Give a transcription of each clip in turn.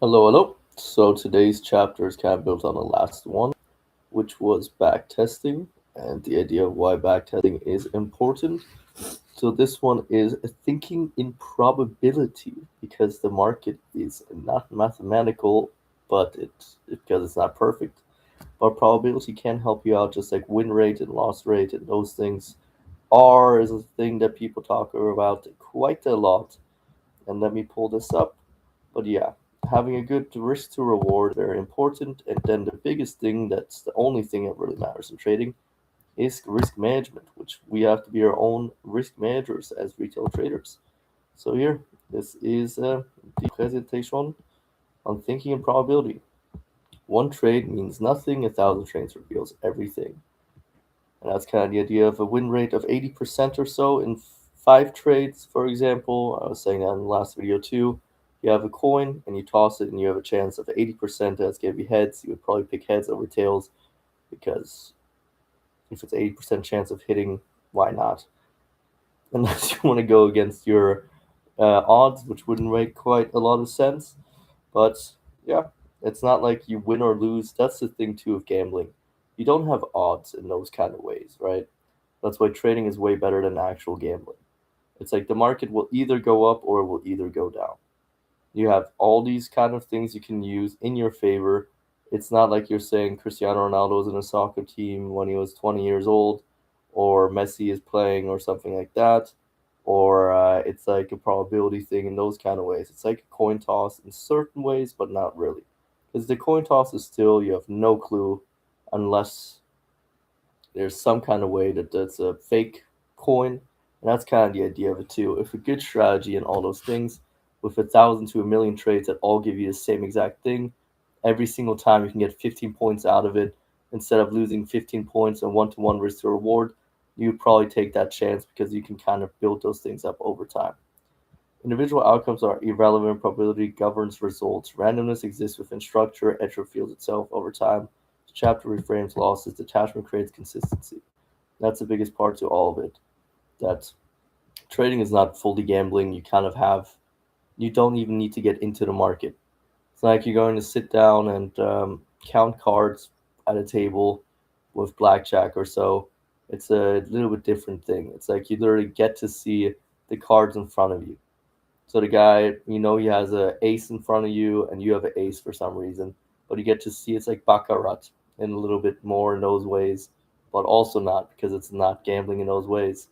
Hello, hello. So today's chapter is kind of built on the last one, which was back testing and the idea of why back testing is important. So this one is thinking in probability because the market is not mathematical, but because it's not perfect. But probability can help you out, just like win rate and loss rate and those things. R is a thing that people talk about quite a lot. And let me pull this up. But yeah, having a good risk to reward very important. And then the biggest thing, that's the only thing that really matters in trading, is risk management, which we have to be our own risk managers as retail traders. So here, this is the presentation on thinking and probability. One trade means nothing, a thousand trades reveals everything. And that's kind of the idea of a win rate of 80% or so in five trades, for example. I was saying that in the last video too. You have a coin and you toss it and you have a chance of 80% that's going to be heads. You would probably pick heads over tails because if it's 80% chance of hitting, why not? Unless you want to go against your odds, which wouldn't make quite a lot of sense. But yeah, it's not like you win or lose. That's the thing too of gambling. You don't have odds in those kind of ways, right? That's why trading is way better than actual gambling. It's like the market will either go up or it will either go down. You have all these kind of things you can use in your favor. It's not like you're saying Cristiano Ronaldo was in a soccer team when he was 20 years old, or Messi is playing, or something like that, or it's like a probability thing in those kind of ways. It's like a coin toss in certain ways, but not really. Because the coin toss is still, you have no clue unless there's some kind of way that that's a fake coin, and that's kind of the idea of it too. If a good strategy and all those things, with 1,000 to a million trades that all give you the same exact thing, every single time you can get 15 points out of it instead of losing 15 points and one-to-one risk to reward, you would probably take that chance because you can kind of build those things up over time. Individual outcomes are irrelevant. Probability governs results. Randomness exists within structure. It reveals itself over time. The chapter reframes losses. Detachment creates consistency. That's the biggest part to all of it. That trading is not fully gambling. You kind of have, you don't even need to get into the market. It's like you're going to sit down and count cards at a table with blackjack or so. It's a little bit different thing. It's like you literally get to see the cards in front of you. So the guy, he has a ace in front of you, and you have an ace for some reason, but you get to see it's like baccarat in a little bit more in those ways, but also not because it's not gambling in those ways.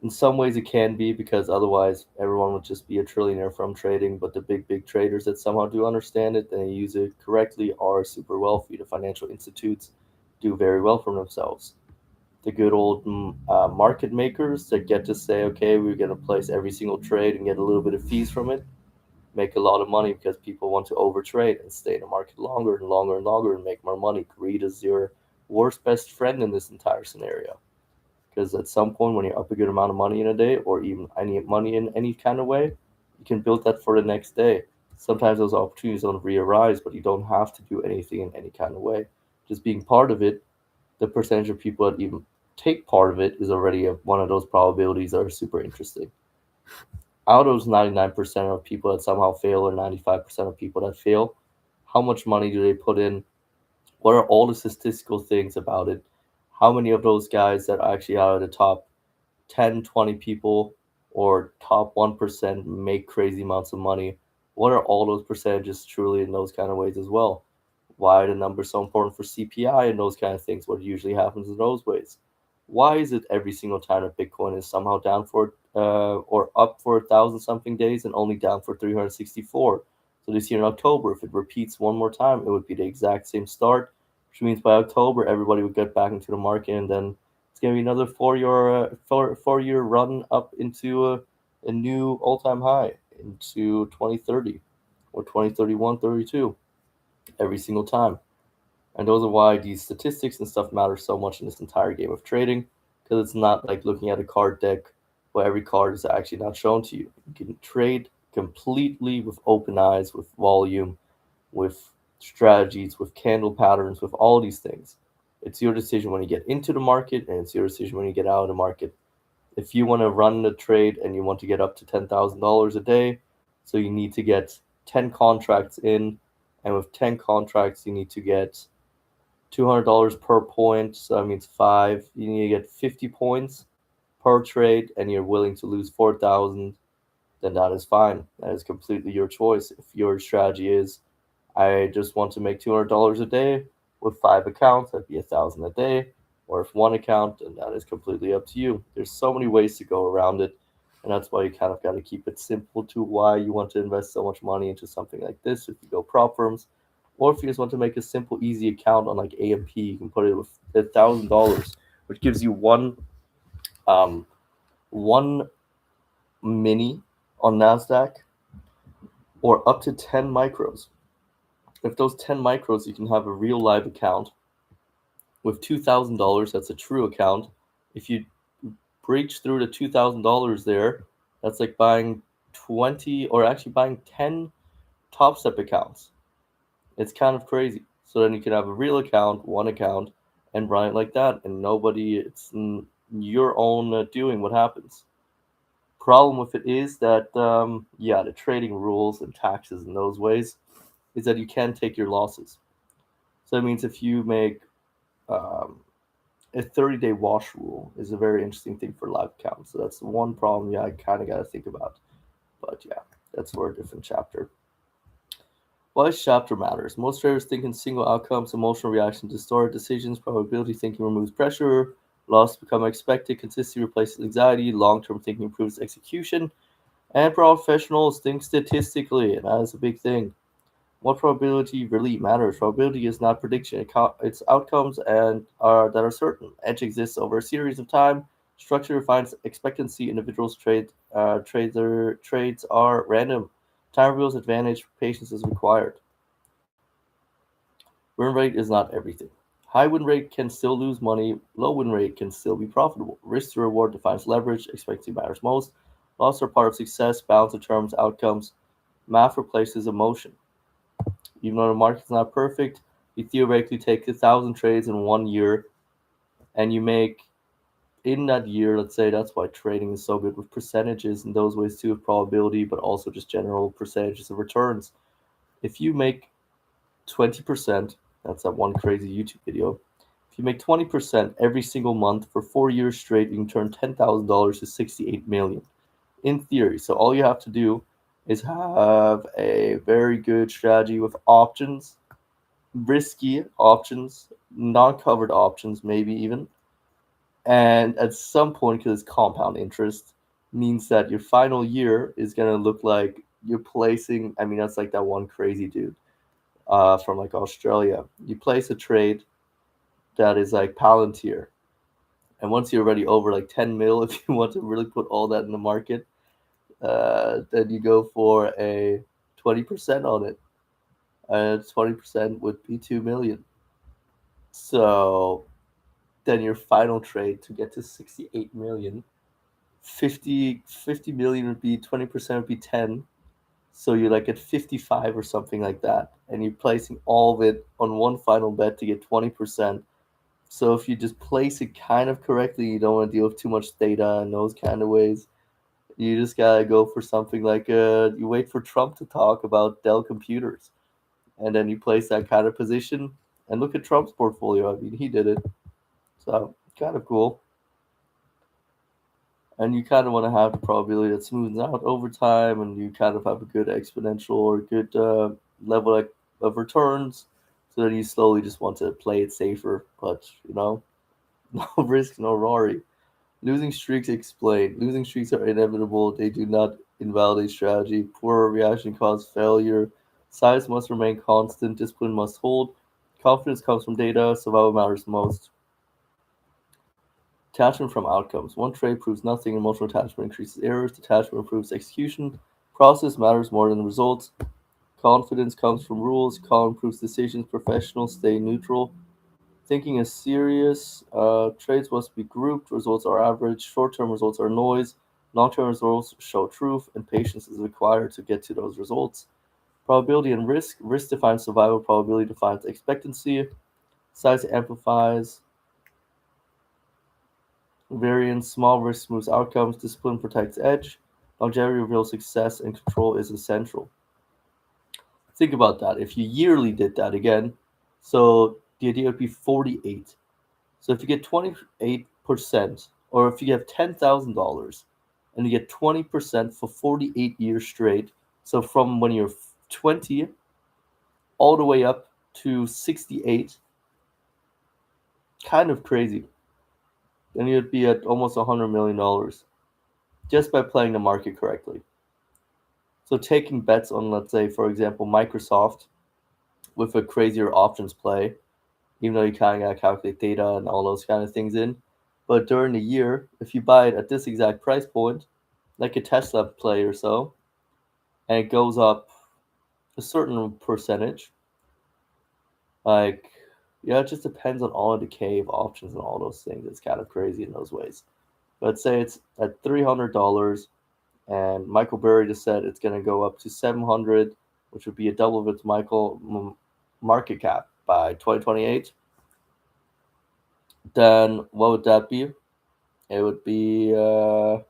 In some ways, it can be because otherwise everyone would just be a trillionaire from trading. But the big traders that somehow do understand it and they use it correctly are super wealthy. The financial institutes do very well for themselves. The good old market makers that get to say, okay, we're going to place every single trade and get a little bit of fees from it, make a lot of money because people want to overtrade and stay in the market longer and longer and longer and make more money. Greed is your worst best friend in this entire scenario. Because at some point, when you're up a good amount of money in a day, or even any money in any kind of way, you can build that for the next day. Sometimes those opportunities don't re-arise, but you don't have to do anything in any kind of way. Just being part of it, the percentage of people that even take part of it is already one of those probabilities that are super interesting. Out of those 99% of people that somehow fail, or 95% of people that fail, how much money do they put in? What are all the statistical things about it? How many of those guys that actually out of the top 10, 20 people or top 1% make crazy amounts of money? What are all those percentages truly in those kind of ways as well? Why are the numbers so important for CPI and those kind of things? What usually happens in those ways? Why is it every single time that Bitcoin is somehow down for or up for 1,000 something days and only down for 364? So this year in October, if it repeats one more time, it would be the exact same start, which means by October everybody would get back into the market, and then it's gonna be another 4 year run up into a new all time high into 2030 or 2031, 32 every single time. And those are why these statistics and stuff matter so much in this entire game of trading, because it's not like looking at a card deck where every card is actually not shown to you. You can trade completely with open eyes, with volume, with strategies, with candle patterns, with all these things. It's your decision when you get into the market, and it's your decision when you get out of the market. If you want to run the trade and you want to get up to $10,000 a day, So you need to get 10 contracts in, and with 10 contracts, you need to get $200 per point. So that means five. You need to get 50 points per trade, and you're willing to lose 4,000. Then that is fine. That is completely your choice. If your strategy is, I just want to make $200 a day with five accounts, that'd be 1,000 a day. Or if one account, then that is completely up to you. There's so many ways to go around it, and that's why you kind of got to keep it simple to why you want to invest so much money into something like this. If you go prop firms, or if you just want to make a simple, easy account on like AMP, you can put it with $1,000, which gives you um, one mini on Nasdaq, or up to 10 micros. If those 10 micros, you can have a real live account with $2,000. That's a true account. If you breach through the $2,000 there, that's like buying 20, or actually buying 10 Top Step accounts. It's kind of crazy. So then you can have a real account, one account, and run it like that, and nobody, it's your own doing what happens. Problem with it is that, the trading rules and taxes in those ways is that you can take your losses. So that means if you make um, a 30-day wash rule is a very interesting thing for live accounts. So that's the one problem, I kind of got to think about. But yeah, that's for a different chapter. Why chapter matters. Most traders think in single outcomes, emotional reaction, distorted decisions, probability thinking removes pressure, loss become expected, consistency replaces anxiety, long-term thinking improves execution, and professionals think statistically, and that is a big thing. What probability really matters? Probability is not prediction; it's outcomes and are that are certain. Edge exists over a series of time. Structure defines expectancy. Individuals trades are random. Time reveals advantage. Patience is required. Win rate is not everything. High win rate can still lose money. Low win rate can still be profitable. Risk to reward defines leverage. Expectancy matters most. Loss are part of success. Balance determines outcomes. Math replaces emotion. Even though the market's not perfect, you theoretically take 1,000 trades in 1 year, and you make in that year, let's say that's why trading is so good with percentages in those ways too, of probability, but also just general percentages of returns. If you make 20%, that's that one crazy YouTube video. If you make 20% every single month for 4 years straight, you can turn $10,000 to 68 million in theory. So all you have to do is have a very good strategy with options, risky options, non-covered options, maybe even. And at some point, because it's compound interest, means that your final year is going to look like you're placing. I mean, that's like that one crazy dude from like Australia. You place a trade that is like Palantir. And once you're already over like 10 mil, if you want to really put all that in the market, then you go for a 20% on it. 20% would be 2 million. So then your final trade to get to 68 million, 50 million would be 20% would be 10. So you're like at 55 or something like that. And you're placing all of it on one final bet to get 20%. So if you just place it kind of correctly, you don't want to deal with too much data in those kind of ways. You just gotta go for something like you wait for Trump to talk about Dell computers, and then you place that kind of position. And look at Trump's portfolio. I mean, he did it, so kind of cool. And you kind of want to have the probability that smooths out over time, and you kind of have a good exponential or good level of returns. So then you slowly just want to play it safer, but no risk, no Rory. Losing streaks explained. Losing streaks are inevitable. They do not invalidate strategy. Poor reaction causes failure. Size must remain constant. Discipline must hold. Confidence comes from data. Survival matters most. Detachment from outcomes. One trade proves nothing. Emotional attachment increases errors. Detachment improves execution. Process matters more than the results. Confidence comes from rules. Calm improves decisions. Professionals stay neutral. Thinking is serious. Trades must be grouped. Results are average. Short-term results are noise. Long-term results show truth, and patience is required to get to those results. Probability and risk. Risk defines survival. Probability defines expectancy. Size amplifies. Variance. Small risk smooths outcomes. Discipline protects edge. Longevity reveals success and control is essential. Think about that. If you yearly did that again, so the idea would be 48. So if you get 28%, or if you have $10,000 and you get 20% for 48 years straight, so from when you're 20 all the way up to 68, kind of crazy. Then you'd be at almost $100 million just by playing the market correctly. So taking bets on, let's say, for example, Microsoft with a crazier options play, even though you kind of got to calculate data and all those kind of things in. But during the year, if you buy it at this exact price point, like a Tesla play or so, and it goes up a certain percentage, like, yeah, it just depends on all of the decay of options and all those things. It's kind of crazy in those ways. But say it's at $300, and Michael Burry just said it's going to go up to 700, which would be a double of its market cap by 2028. Then what would that be? It would be a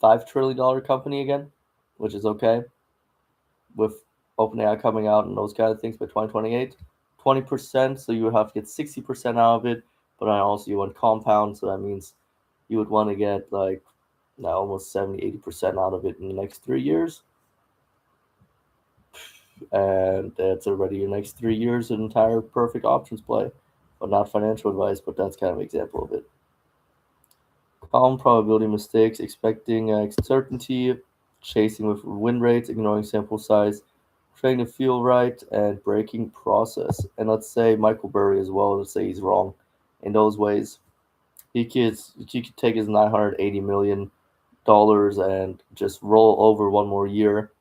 $5 trillion company again, which is okay with OpenAI coming out and those kind of things by 2028. 20%, so you would have to get 60% out of it, but then also you want compound, so that means you would want to get like now almost 70-80% out of it in the next 3 years. And that's already your next 3 years an entire perfect options play. But not financial advice, but that's kind of an example of it. Calm probability mistakes, expecting certainty, chasing with win rates, ignoring sample size, trying to feel right, and breaking process. And let's say Michael Burry as well, let's say he's wrong in those ways. He could take his $980 million and just roll over one more year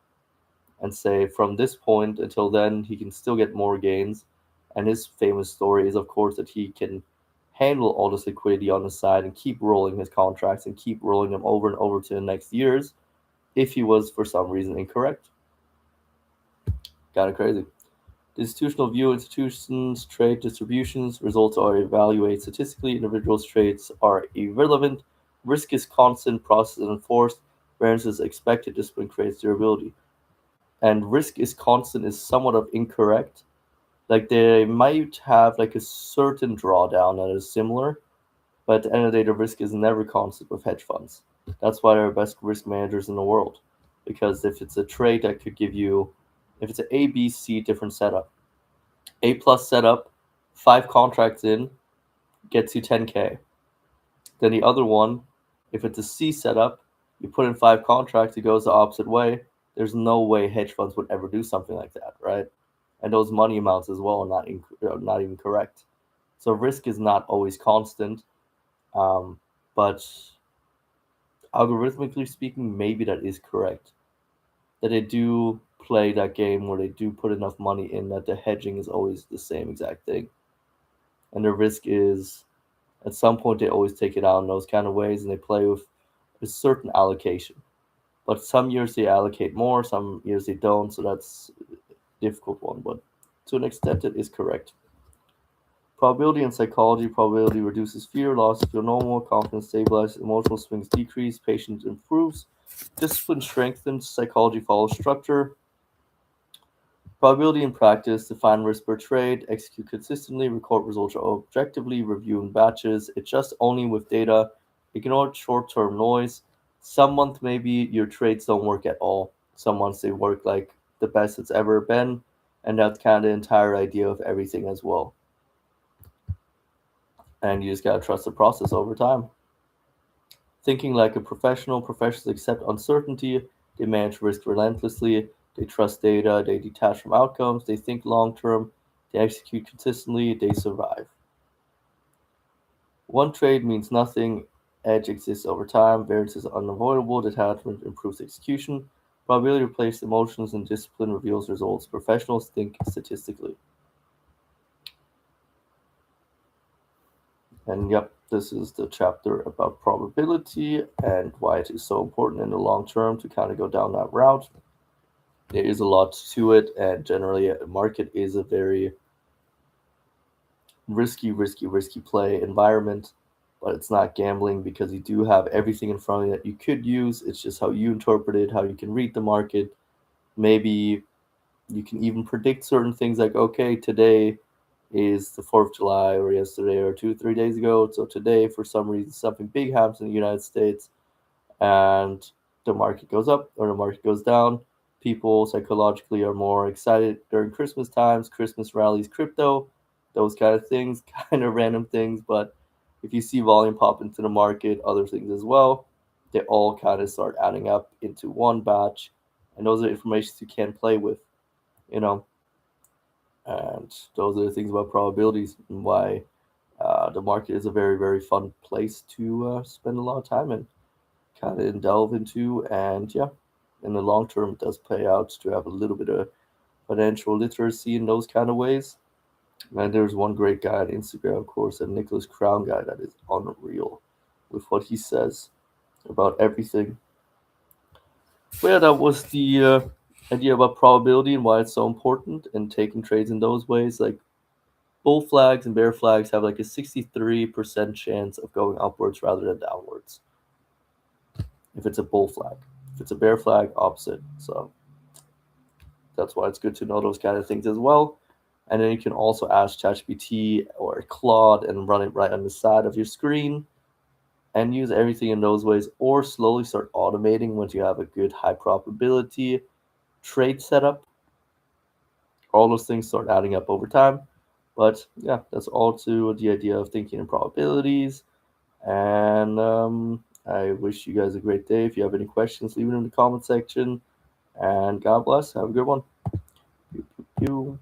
and say from this point until then he can still get more gains. And his famous story is, of course, that he can handle all this liquidity on the side and keep rolling his contracts and keep rolling them over and over to the next years if he was for some reason incorrect. Kind of crazy. The institutional view, institutions, trade distributions, results are evaluated statistically, individuals' trades are irrelevant, risk is constant, process is enforced, variance is expected, discipline creates durability. And risk is constant is somewhat of incorrect. Like they might have like a certain drawdown that is similar, but at the end of the day, the risk is never constant with hedge funds. That's why they're the best risk managers in the world. Because if it's a trade that could give you, if it's an A, B, C different setup, A plus setup, 5 contracts in, gets you 10K. Then the other one, if it's a C setup, you put in 5 contracts, it goes the opposite way. There's no way hedge funds would ever do something like that, right? And those money amounts as well are not even correct. So risk is not always constant, but algorithmically speaking, maybe that is correct. That they do play that game where they do put enough money in that the hedging is always the same exact thing, and the risk is at some point they always take it out in those kind of ways, and they play with a certain allocation. But some years they allocate more, some years they don't, so that's a difficult one. But to an extent, it is correct. Probability and psychology. Probability reduces fear, loss feel normal, confidence stabilizes, emotional swings decrease, patience improves, discipline strengthens, psychology follows structure. Probability in practice, define risk per trade, execute consistently, record results objectively, review in batches, adjust only with data, ignore short-term noise. Some months maybe your trades don't work at all. Some months they work like the best it's ever been, and that's kind of the entire idea of everything as well. And you just gotta trust the process over time. Thinking like a professional, professionals accept uncertainty, they manage risk relentlessly, they trust data, they detach from outcomes, they think long term, they execute consistently, they survive. One trade means nothing, edge exists over time, variance is unavoidable, detachment improves execution, probability replaces emotions, and discipline reveals results. Professionals think statistically. And yep, this is the chapter about probability and why it is so important in the long term to kind of go down that route. There is a lot to it, and generally, a market is a very risky play environment. but it's not gambling because you do have everything in front of you that you could use. It's just how you interpret it, how you can read the market. Maybe you can even predict certain things like, okay, today is the 4th of July, or yesterday, or 2, 3 days ago. So today, for some reason, something big happens in the United States and the market goes up or the market goes down. People psychologically are more excited during Christmas times, Christmas rallies, crypto, those kind of things, kind of random things. But if you see volume pop into the market, other things as well, they all kind of start adding up into one batch. And those are informations you can play with, you know. And those are the things about probabilities and why the market is a very, very fun place to spend a lot of time in, kind of delve into. And yeah, in the long term, it does pay out to have a little bit of financial literacy in those kind of ways. And there's one great guy on Instagram, of course, a Nicholas Crown guy that is unreal with what he says about everything. But yeah, that was the idea about probability and why it's so important and taking trades in those ways. Like bull flags and bear flags have like a 63% chance of going upwards rather than downwards if it's a bull flag. If it's a bear flag, opposite. So that's why it's good to know those kind of things as well. And then you can also ask ChatGPT or Claude and run it right on the side of your screen and use everything in those ways, or slowly start automating once you have a good high probability trade setup. All those things start adding up over time. But yeah, that's all to the idea of thinking in probabilities. And I wish you guys a great day. If you have any questions, leave it in the comment section. And God bless. Have a good one. Pew, pew, pew.